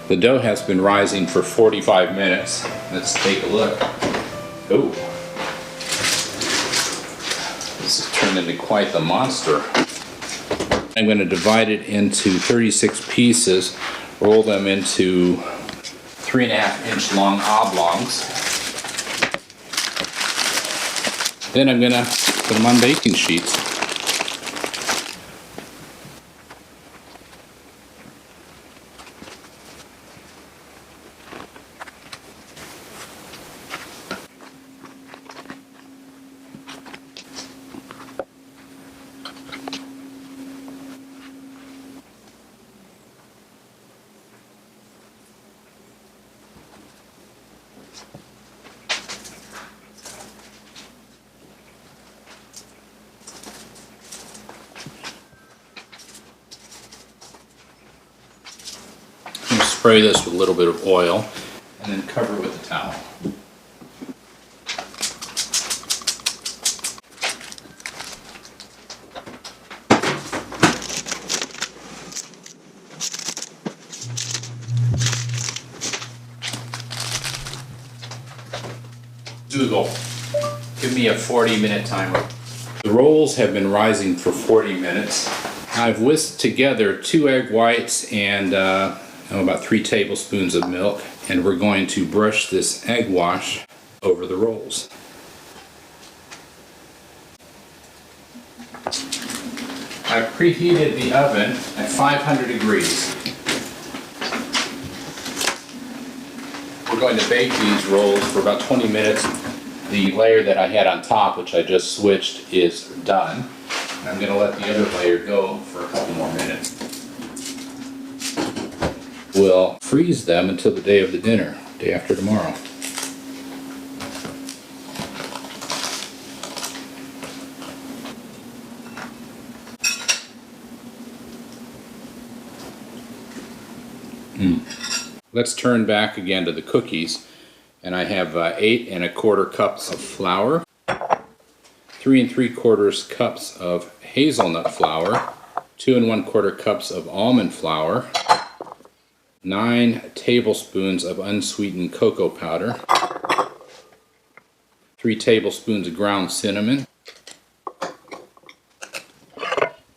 The dough has been rising for 45 minutes. Let's take a look. Oh, this has turned into quite the monster. I'm going to divide it into 36 pieces, roll them into 3.5-inch long oblongs. Then I'm going to put them on baking sheets. Spray this with a little bit of oil and then cover it with a towel. Google, give me a 40-minute timer. The rolls have been rising for 40 minutes. I've whisked together 2 egg whites and about 3 tablespoons of milk, and we're going to brush this egg wash over the rolls. I've preheated the oven at 500 degrees. We're going to bake these rolls for about 20 minutes. The layer that I had on top, which I just switched, is done. I'm going to let the other layer go for a couple more minutes. We'll freeze them until the day of the dinner, day after tomorrow. Let's turn back again to the cookies, and I have 8 1/4 cups of flour, 3 3/4 cups of hazelnut flour, 2 1/4 cups of almond flour, 9 tablespoons of unsweetened cocoa powder, 3 tablespoons of ground cinnamon,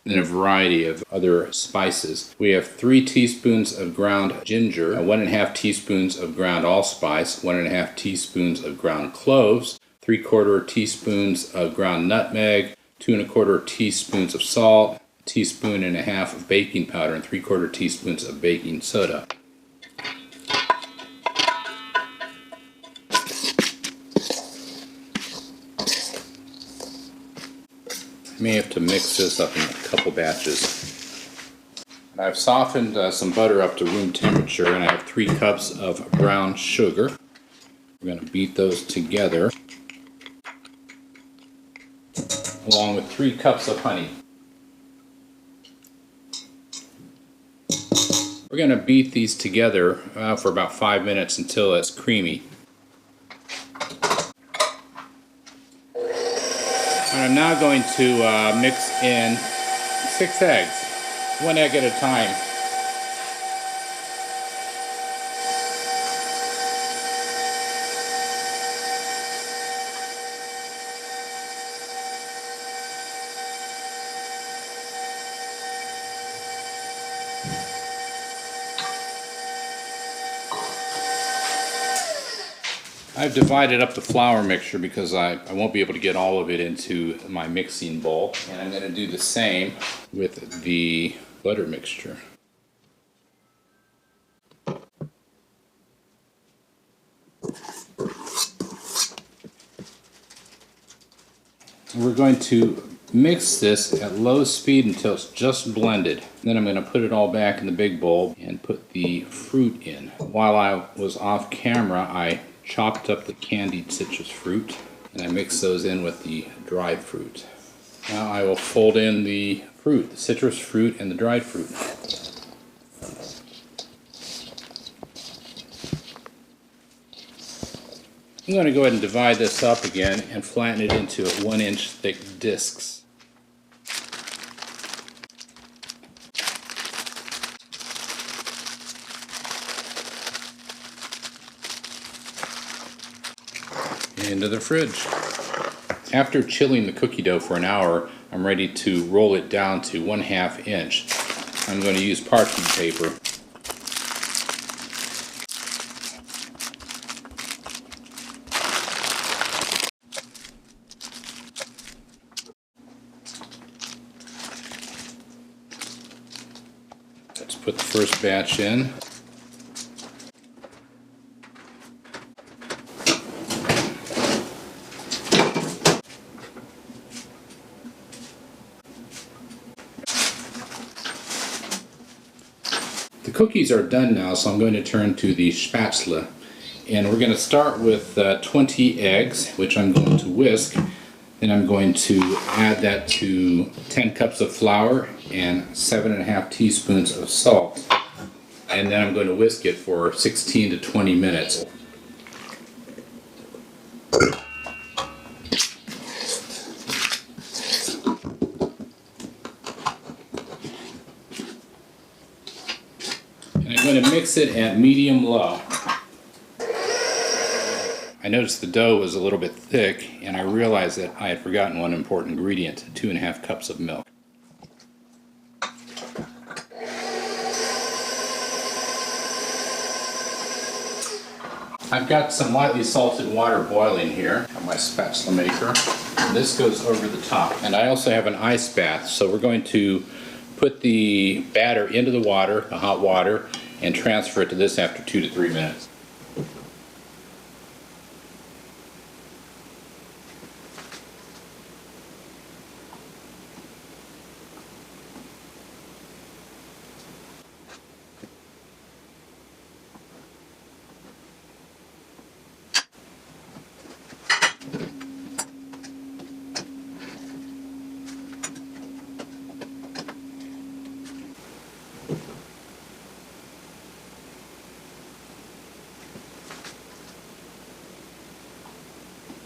and a variety of other spices. We have 3 teaspoons of ground ginger, 1 1/2 teaspoons of ground allspice, 1 1/2 teaspoons of ground cloves, 3/4 teaspoons of ground nutmeg, 2 1/4 teaspoons of salt, 1.5 teaspoons of baking powder, and 3/4 teaspoons of baking soda. I may have to mix this up in a couple batches. I've softened some butter up to room temperature, and I have 3 cups of brown sugar. We're going to beat those together, along with 3 cups of honey. We're going to beat these together for about 5 minutes until it's creamy. And I'm now going to mix in 6 eggs, 1 egg at a time. I've divided up the flour mixture because I won't be able to get all of it into my mixing bowl. And I'm going to do the same with the butter mixture. We're going to mix this at low speed until it's just blended. Then I'm going to put it all back in the big bowl and put the fruit in. While I was off camera, I chopped up the candied citrus fruit and I mixed those in with the dried fruit. Now I will fold in the fruit, the citrus fruit and the dried fruit. I'm going to go ahead and divide this up again and flatten it into 1-inch thick discs. into the fridge. After chilling the cookie dough for an hour, I'm ready to roll it down to 1/2 inch. I'm going to use parchment paper. Let's put the first batch in. The cookies are done now, so I'm going to turn to the spatula. And we're going to start with 20 eggs, which I'm going to whisk. Then I'm going to add that to 10 cups of flour and 7.5 teaspoons of salt. And then I'm going to whisk it for 16 to 20 minutes. And I'm going to mix it at medium-low. I noticed the dough was a little bit thick, and I realized that I had forgotten one important ingredient, 2.5 cups of milk. I've got some lightly salted water boiling here on my spatula maker. This goes over the top. And I also have an ice bath, so we're going to put the batter into the water, the hot water, and transfer it to this after 2 to 3 minutes.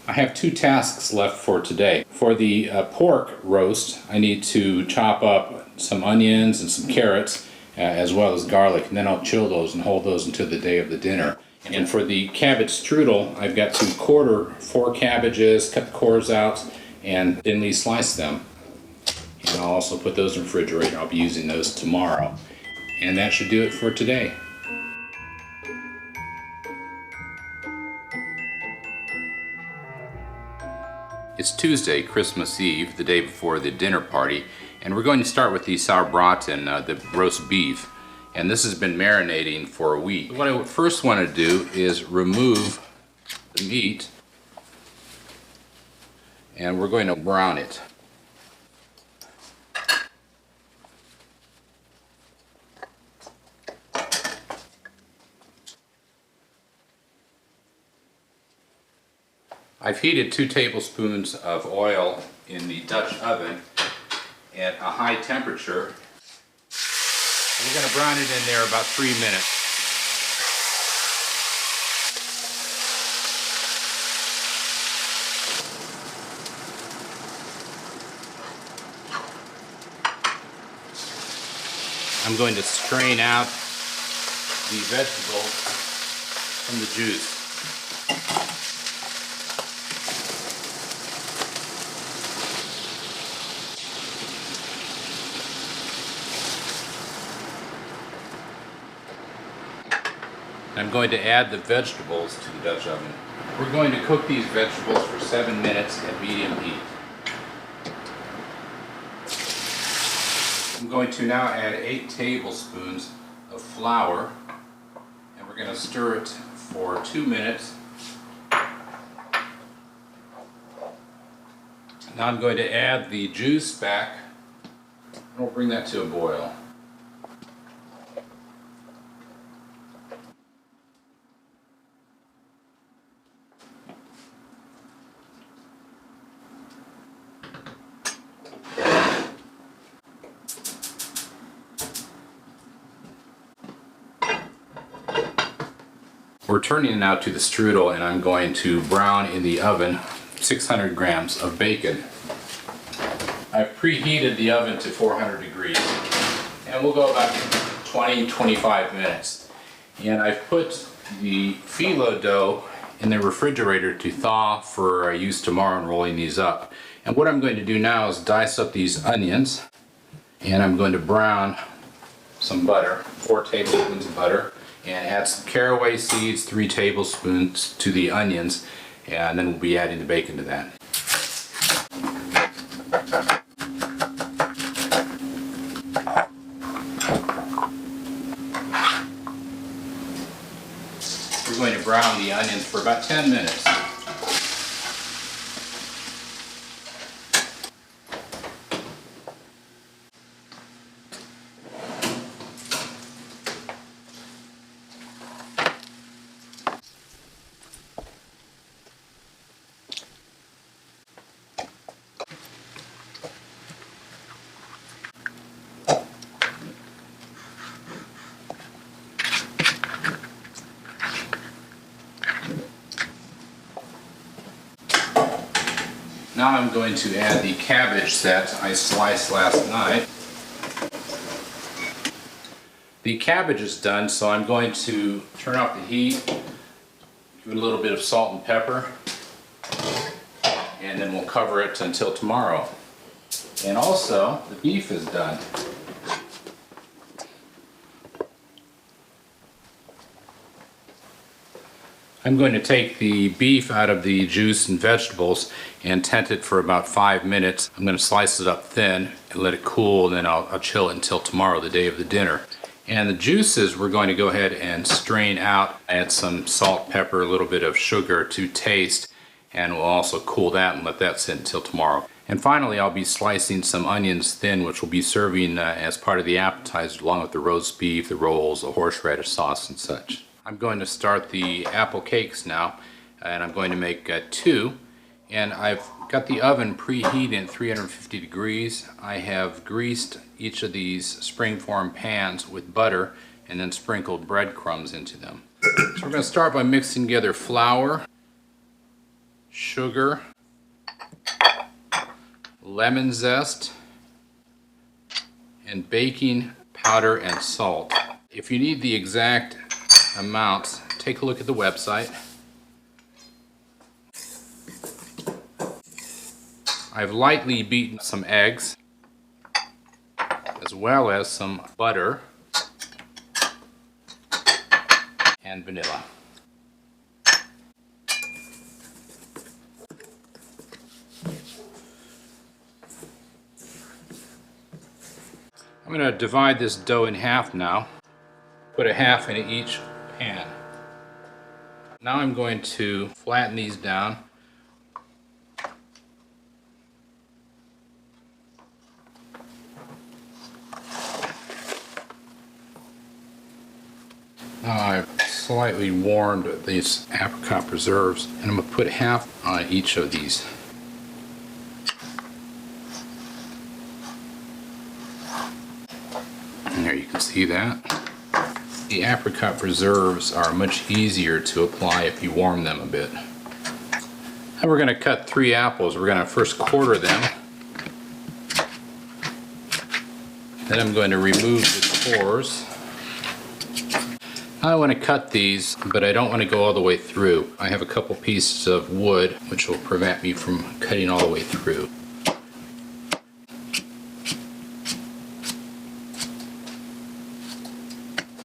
I have 2 tasks left for today. For the pork roast, I need to chop up some onions and some carrots, as well as garlic, and then I'll chill those and hold those until the day of the dinner. And for the cabbage strudel, I've got to quarter 4 cabbages, cut the cores out, and thinly slice them. And I'll also put those in the refrigerator. I'll be using those tomorrow. And that should do it for today. It's Tuesday, Christmas Eve, the day before the dinner party, and we're going to start with the sauerbraten, the roast beef. And this has been marinating for a week. What I first want to do is remove the meat, and we're going to brown it. I've heated 2 tablespoons of oil in the Dutch oven at a high temperature. We're going to brown it in there about 3 minutes. I'm going to strain out the vegetables from the juice. I'm going to add the vegetables to the Dutch oven. We're going to cook these vegetables for 7 minutes at medium heat. I'm going to now add 8 tablespoons of flour, and we're going to stir it for 2 minutes. Now I'm going to add the juice back, and we'll bring that to a boil. We're turning now to the strudel, and I'm going to brown in the oven 600 grams of bacon. I've preheated the oven to 400 degrees, and we'll go about 20-25 minutes. And I've put the phyllo dough in the refrigerator to thaw for use tomorrow and rolling these up. And what I'm going to do now is dice up these onions, and I'm going to brown some butter, 4 tablespoons of butter, and add some caraway seeds, 3 tablespoons to the onions, and then we'll be adding the bacon to that. We're going to brown the onions for about 10 minutes. Now I'm going to add the cabbage that I sliced last night. The cabbage is done, so I'm going to turn off the heat, give it a little bit of salt and pepper, and then we'll cover it until tomorrow. And also, the beef is done. I'm going to take the beef out of the juice and vegetables and tent it for about 5 minutes. I'm going to slice it up thin and let it cool, and then I'll chill it until tomorrow, the day of the dinner. And the juices we're going to go ahead and strain out, add some salt, pepper, a little bit of sugar to taste, and we'll also cool that and let that sit until tomorrow. And finally, I'll be slicing some onions thin, which we'll be serving as part of the appetizer, along with the roast beef, the rolls, the horseradish sauce, and such. I'm going to start the apple cakes now, and I'm going to make 2. And I've got the oven preheated at 350 degrees. I have greased each of these springform pans with butter and then sprinkled breadcrumbs into them. So we're going to start by mixing together flour, sugar, lemon zest, and baking powder and salt. If you need the exact amounts, take a look at the website. I've lightly beaten some eggs, as well as some butter and vanilla. I'm going to divide this dough in half now, put a half in each pan. Now I'm going to flatten these down. Now I've slightly warmed these apricot preserves, and I'm going to put half on each of these. And there you can see that. The apricot preserves are much easier to apply if you warm them a bit. Now we're going to cut 3 apples. We're going to first quarter them. Then I'm going to remove the cores. I want to cut these, but I don't want to go all the way through. I have a couple pieces of wood which will prevent me from cutting all the way through.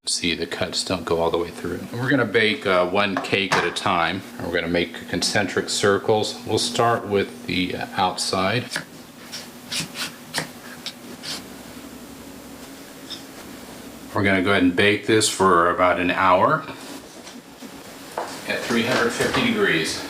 See, the cuts don't go all the way through. We're going to bake 1 cake at a time. We're going to make concentric circles. We'll start with the outside. We're going to go ahead and bake this for about an hour at 350 degrees.